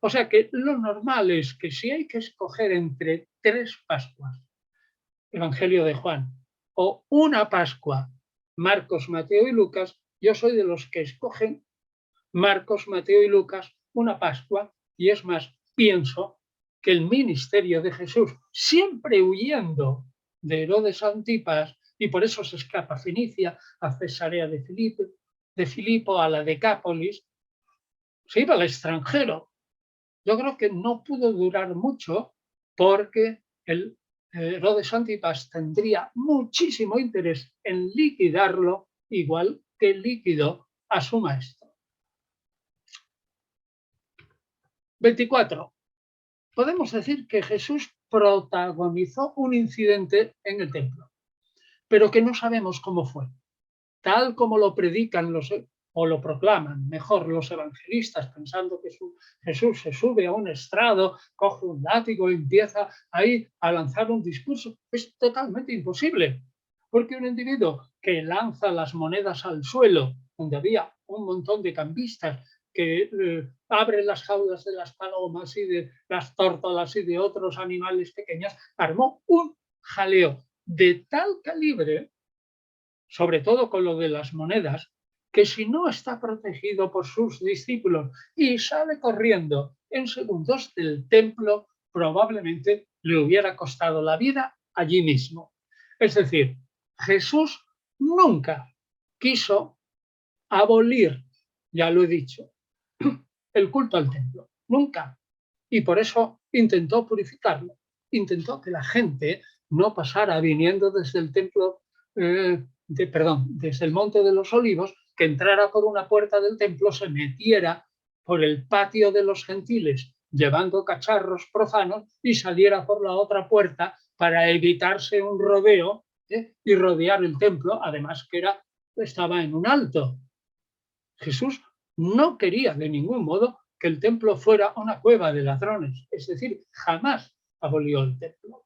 O sea que lo normal es que si hay que escoger entre 3 Pascuas, Evangelio de Juan, o una Pascua, Marcos, Mateo y Lucas, yo soy de los que escogen Marcos, Mateo y Lucas, una Pascua, y es más, pienso que el ministerio de Jesús, siempre huyendo de Herodes Antipas, y por eso se escapa a Fenicia, a Cesarea de Filipo, a la Decápolis, se iba al extranjero. Yo creo que no pudo durar mucho porque el Herodes Antipas tendría muchísimo interés en liquidarlo, igual que liquidó a su maestro. 24. Podemos decir que Jesús protagonizó un incidente en el templo, pero que no sabemos cómo fue. Tal como lo predican o lo proclaman mejor los evangelistas, pensando que Jesús se sube a un estrado, coge un látigo y empieza ahí a lanzar un discurso. Es totalmente imposible, porque un individuo que lanza las monedas al suelo, donde había un montón de cambistas, que abre las jaulas de las palomas y de las tórtolas y de otros animales pequeños, armó un jaleo de tal calibre, sobre todo con lo de las monedas, que si no está protegido por sus discípulos y sale corriendo en segundos del templo, probablemente le hubiera costado la vida allí mismo. Es decir, Jesús nunca quiso abolir, ya lo he dicho, el culto al templo, nunca. Y por eso intentó purificarlo, intentó que la gente no pasara viniendo desde el templo, desde el Monte de los Olivos, que entrara por una puerta del templo, se metiera por el patio de los gentiles llevando cacharros profanos y saliera por la otra puerta para evitarse un rodeo y rodear el templo, además que estaba en un alto. Jesús no quería de ningún modo que el templo fuera una cueva de ladrones, es decir, jamás abolió el templo.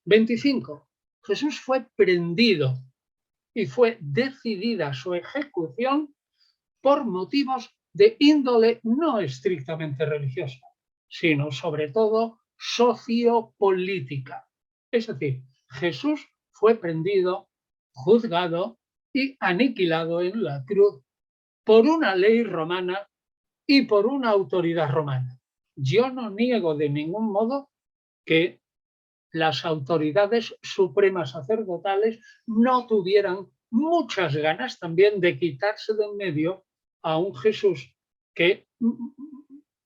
25. Jesús fue prendido y fue decidida su ejecución por motivos de índole no estrictamente religiosa, sino sobre todo sociopolítica. Es decir, Jesús fue prendido, juzgado y aniquilado en la cruz por una ley romana y por una autoridad romana. Yo no niego de ningún modo que las autoridades supremas sacerdotales no tuvieran muchas ganas también de quitarse de en medio a un Jesús que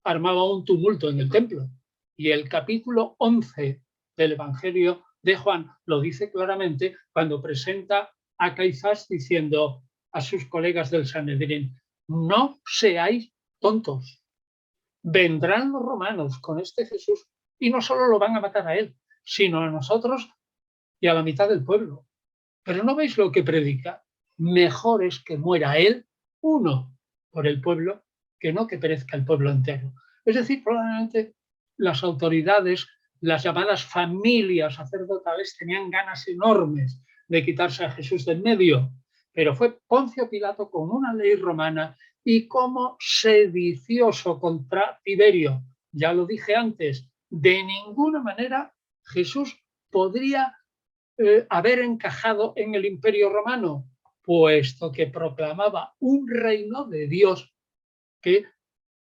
armaba un tumulto en el templo. Y el capítulo 11 del Evangelio de Juan lo dice claramente cuando presenta a Caifás diciendo a sus colegas del Sanedrín: no seáis tontos, vendrán los romanos con este Jesús y no solo lo van a matar a él, sino a nosotros y a la mitad del pueblo. Pero ¿no veis lo que predica? Mejor es que muera él, uno, por el pueblo, que no que perezca el pueblo entero. Es decir, probablemente las autoridades, las llamadas familias sacerdotales, tenían ganas enormes de quitarse a Jesús del medio, pero fue Poncio Pilato con una ley romana y como sedicioso contra Tiberio. Ya lo dije antes, de ninguna manera Jesús podría haber encajado en el Imperio Romano, puesto que proclamaba un reino de Dios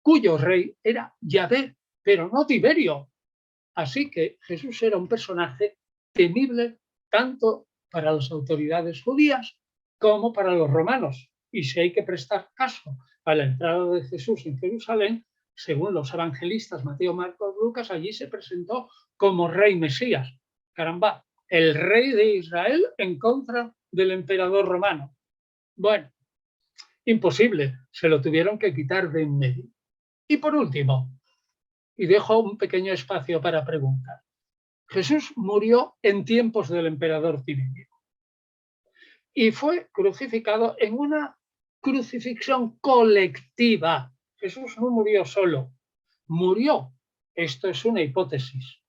cuyo rey era Yahvé, pero no Tiberio. Así que Jesús era un personaje temible tanto para las autoridades judías como para los romanos. Y si hay que prestar caso a la entrada de Jesús en Jerusalén, según los evangelistas Mateo, Marcos, Lucas, allí se presentó como rey Mesías. Caramba, el rey de Israel en contra del emperador romano. Bueno, imposible, se lo tuvieron que quitar de en medio. Y por último, y dejo un pequeño espacio para preguntar, Jesús murió en tiempos del emperador Tiberio y fue crucificado en una crucifixión colectiva. Jesús no murió solo, murió. Esto es una hipótesis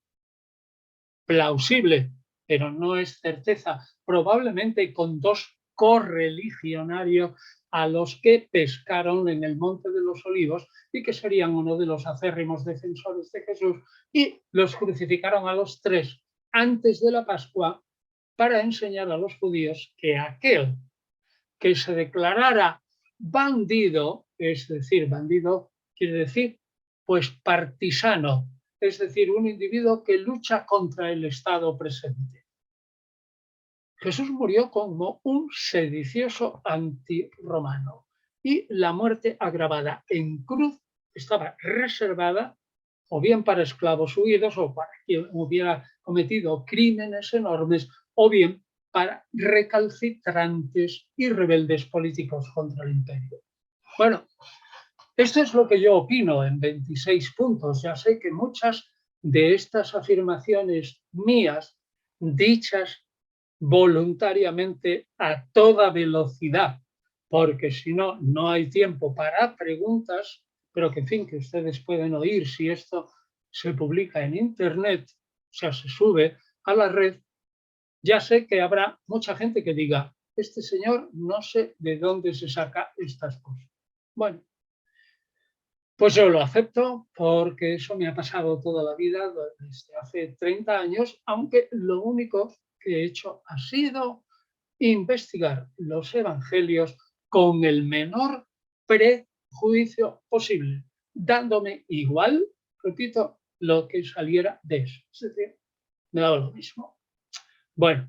plausible, pero no es certeza, probablemente con dos correligionarios a los que pescaron en el Monte de los Olivos y que serían uno de los acérrimos defensores de Jesús, y los crucificaron a los tres antes de la Pascua para enseñar a los judíos que aquel que se declarara bandido, es decir, bandido quiere decir pues partisano, es decir, un individuo que lucha contra el Estado presente. Jesús murió como un sedicioso antirromano y la muerte agravada en cruz estaba reservada o bien para esclavos huidos o para quien hubiera cometido crímenes enormes o bien para recalcitrantes y rebeldes políticos contra el imperio. Bueno, esto es lo que yo opino en 26 puntos. Ya sé que muchas de estas afirmaciones mías, dichas voluntariamente a toda velocidad, porque si no, no hay tiempo para preguntas, pero que en fin, que ustedes pueden oír si esto se publica en internet, o sea, se sube a la red, ya sé que habrá mucha gente que diga, este señor no sé de dónde se saca estas cosas. Bueno, pues yo lo acepto porque eso me ha pasado toda la vida desde hace 30 años, aunque lo único que he hecho ha sido investigar los evangelios con el menor prejuicio posible, dándome igual, repito, lo que saliera de eso. Es decir, me da lo mismo. Bueno,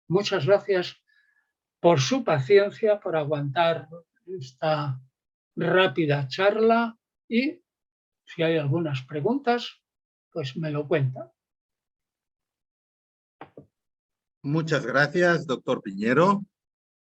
muchas gracias por su paciencia, por aguantar esta rápida charla y si hay algunas preguntas, pues me lo cuentan. Muchas gracias, doctor Piñero.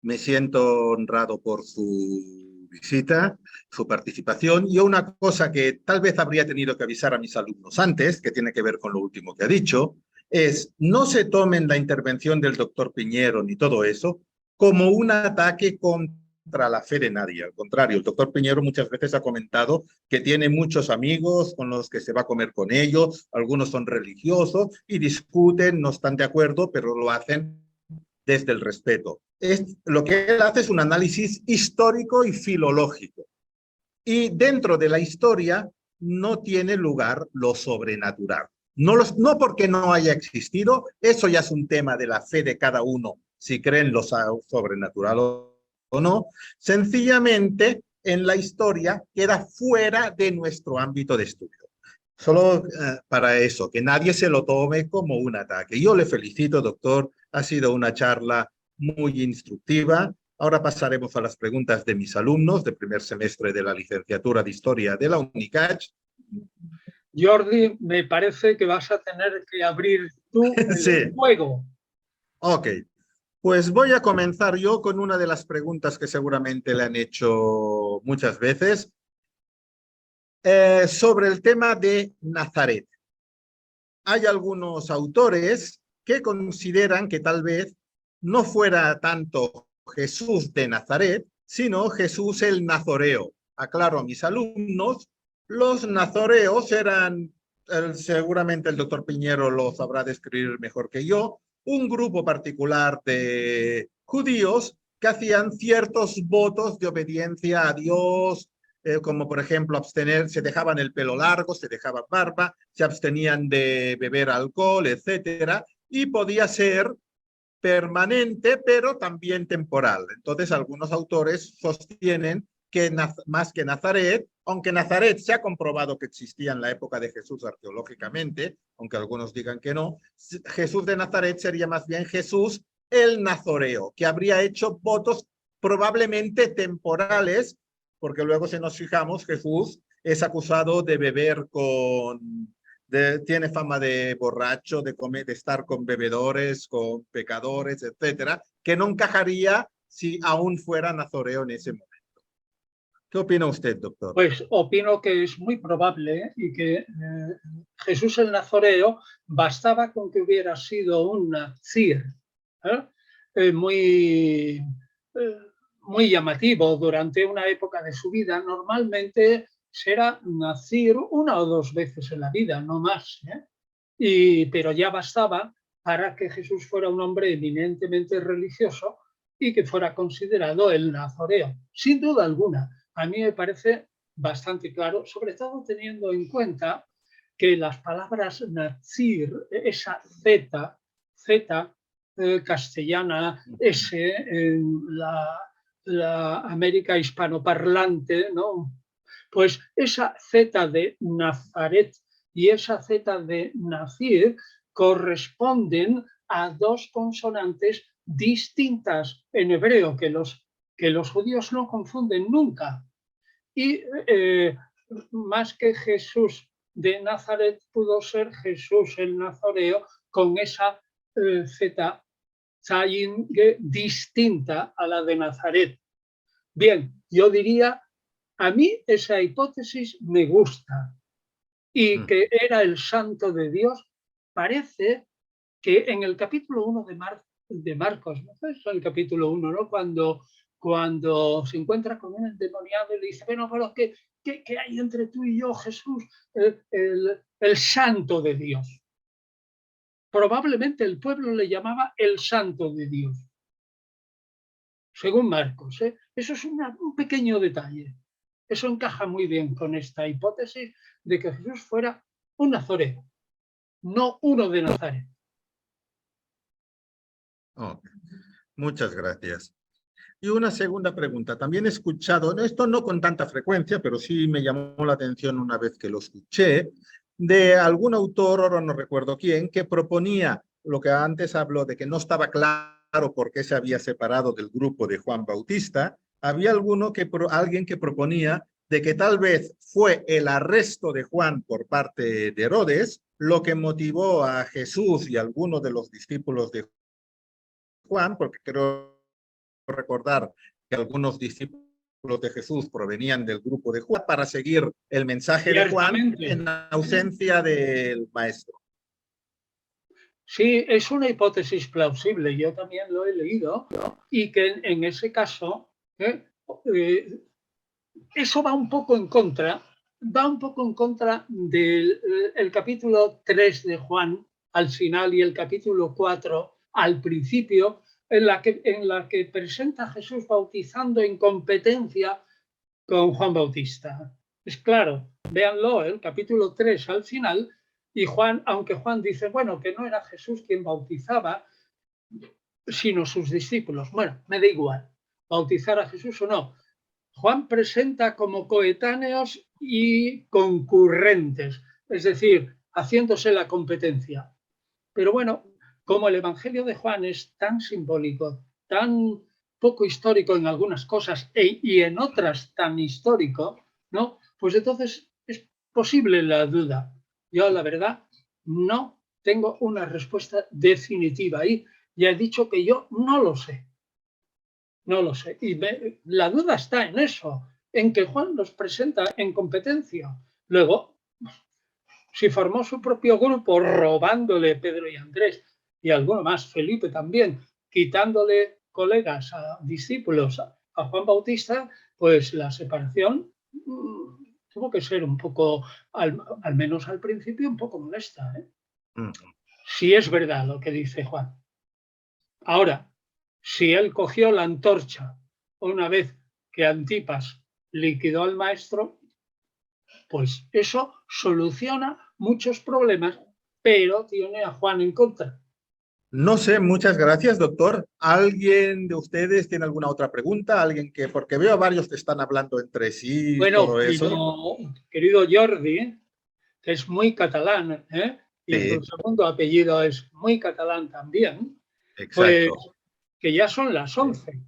Me siento honrado por su visita, su participación. Y una cosa que tal vez habría tenido que avisar a mis alumnos antes, que tiene que ver con lo último que ha dicho, es no se tomen la intervención del doctor Piñero ni todo eso como un ataque contra contra la fe de nadie. Al contrario, el doctor Piñero muchas veces ha comentado que tiene muchos amigos con los que se va a comer con ellos, algunos son religiosos y discuten, no están de acuerdo, pero lo hacen desde el respeto. Lo que él hace es un análisis histórico y filológico. Y dentro de la historia no tiene lugar lo sobrenatural. No porque no haya existido, eso ya es un tema de la fe de cada uno, si creen lo sobrenatural o no. Sencillamente, en la historia queda fuera de nuestro ámbito de estudio. Solo para eso, que nadie se lo tome como un ataque. Yo le felicito, doctor. Ha sido una charla muy instructiva. Ahora pasaremos a las preguntas de mis alumnos de primer semestre de la licenciatura de Historia de la UNICACH. Jordi, me parece que vas a tener que abrir tú el juego. Ok, pues voy a comenzar yo con una de las preguntas que seguramente le han hecho muchas veces sobre el tema de Nazaret. Hay algunos autores que consideran que tal vez no fuera tanto Jesús de Nazaret, sino Jesús el Nazoreo. Aclaro a mis alumnos, los nazoreos eran, seguramente el doctor Piñero lo sabrá describir mejor que yo, un grupo particular de judíos que hacían ciertos votos de obediencia a Dios, como por ejemplo abstener, se dejaban el pelo largo, se dejaban barba, se abstenían de beber alcohol, etcétera, y podía ser permanente, pero también temporal. Entonces, algunos autores sostienen que más que Nazaret, aunque Nazaret se ha comprobado que existía en la época de Jesús arqueológicamente, aunque algunos digan que no, Jesús de Nazaret sería más bien Jesús el Nazoreo, que habría hecho votos probablemente temporales, porque luego si nos fijamos, Jesús es acusado de beber tiene fama de borracho, de estar con bebedores, con pecadores, etcétera, que no encajaría si aún fuera nazoreo en ese momento. ¿Qué opina usted, doctor? Pues opino que es muy probable y que Jesús el Nazoreo bastaba con que hubiera sido un nazir muy llamativo durante una época de su vida. Normalmente será nazir una o dos veces en la vida, no más. Pero ya bastaba para que Jesús fuera un hombre eminentemente religioso y que fuera considerado el nazoreo. Sin duda alguna, a mí me parece bastante claro, sobre todo teniendo en cuenta que las palabras nazir, esa Z castellana, S en la América hispanoparlante, ¿no? Pues esa Z de Nazaret y esa Z de Nazir corresponden a dos consonantes distintas en hebreo que los judíos no confunden nunca. Y más que Jesús de Nazaret pudo ser Jesús el Nazoreo con esa Z Zayin distinta a la de Nazaret. Bien, yo diría, a mí esa hipótesis me gusta. Y que era el santo de Dios, parece que en el capítulo 1 de Marcos, ¿no? Es el capítulo 1, ¿no? Cuando se encuentra con un endemoniado y le dice, bueno, pero ¿qué hay entre tú y yo, Jesús? El santo de Dios. Probablemente el pueblo le llamaba el santo de Dios, según Marcos. Eso es un pequeño detalle. Eso encaja muy bien con esta hipótesis de que Jesús fuera un nazoreo, no uno de Nazaret. Okay. Muchas gracias. Y una segunda pregunta. También he escuchado, esto no con tanta frecuencia, pero sí me llamó la atención una vez que lo escuché, de algún autor, ahora no recuerdo quién, que proponía lo que antes habló de que no estaba claro por qué se había separado del grupo de Juan Bautista. Había alguien que proponía de que tal vez fue el arresto de Juan por parte de Herodes lo que motivó a Jesús y a algunos de los discípulos de Juan, porque creo recordar que algunos discípulos de Jesús provenían del grupo de Juan para seguir el mensaje de Juan en ausencia del maestro. Sí, es una hipótesis plausible, yo también lo he leído, y que en ese caso eso va un poco en contra del el capítulo 3 de Juan al final y el capítulo 4 al principio, en la que presenta a Jesús bautizando en competencia con Juan Bautista. Es claro, véanlo, el capítulo 3 al final, y Juan, aunque Juan dice, bueno, que no era Jesús quien bautizaba, sino sus discípulos. Bueno, me da igual, bautizar a Jesús o no. Juan presenta como coetáneos y concurrentes, es decir, haciéndose la competencia. Pero bueno, como el Evangelio de Juan es tan simbólico, tan poco histórico en algunas cosas y en otras tan histórico, ¿no? Pues entonces es posible la duda. Yo, la verdad, no tengo una respuesta definitiva ahí. Ya he dicho que yo no lo sé. No lo sé. Y la duda está en eso, en que Juan los presenta en competencia. Luego, si formó su propio grupo robándole Pedro y Andrés y alguno más, Felipe también, quitándole colegas a discípulos a Juan Bautista, pues la separación tuvo que ser un poco, al menos al principio, un poco molesta, ¿eh? Si es verdad lo que dice Juan. Ahora, si él cogió la antorcha una vez que Antipas liquidó al maestro, pues eso soluciona muchos problemas, pero tiene a Juan en contra. No sé, muchas gracias, doctor. ¿Alguien de ustedes tiene alguna otra pregunta? ¿Alguien que, porque veo a varios que están hablando entre sí y todo eso? Querido Jordi, que es muy catalán, ¿eh? Y Sí. su segundo apellido es muy catalán también, Exacto. Pues que ya son las 11.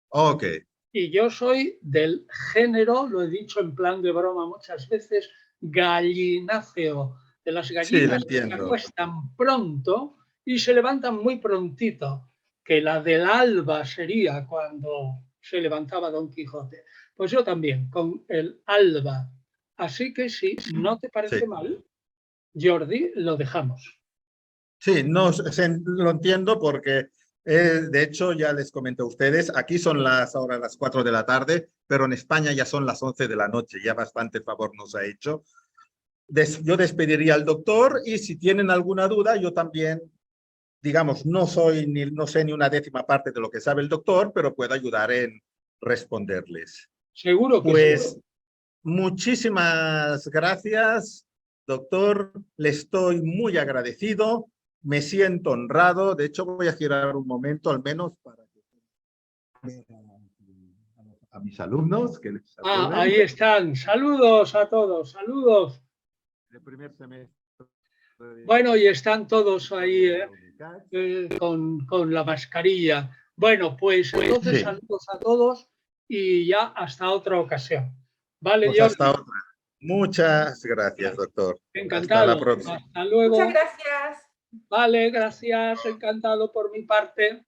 Ok. Y yo soy del género, lo he dicho en plan de broma muchas veces, gallináceo, de las gallinas Sí, que se acuestan pronto y se levantan muy prontito, que la del alba sería cuando se levantaba Don Quijote. Pues yo también, con el alba. Así que si no te parece mal, Jordi, lo dejamos. Sí, no, lo entiendo porque, de hecho, ya les comenté a ustedes, aquí son ahora las 4 de la tarde, pero en España ya son las 11 de la noche, ya bastante favor nos ha hecho. Yo despediría al doctor y si tienen alguna duda, yo también, digamos, no sé ni una décima parte de lo que sabe el doctor, pero puedo ayudar en responderles. Seguro que pues, sí. Muchísimas gracias, doctor. Le estoy muy agradecido. Me siento honrado. De hecho, voy a girar un momento al menos para que a mis alumnos que les saluden. Ahí están. Saludos a todos. Saludos. De primer semestre. Bueno, y están todos ahí con la mascarilla. Bueno, pues entonces saludos a todos y ya hasta otra ocasión. Vale, pues hasta otra. Muchas gracias, doctor. Encantado. Hasta la próxima. Hasta luego. Muchas gracias. Vale, gracias. Encantado por mi parte.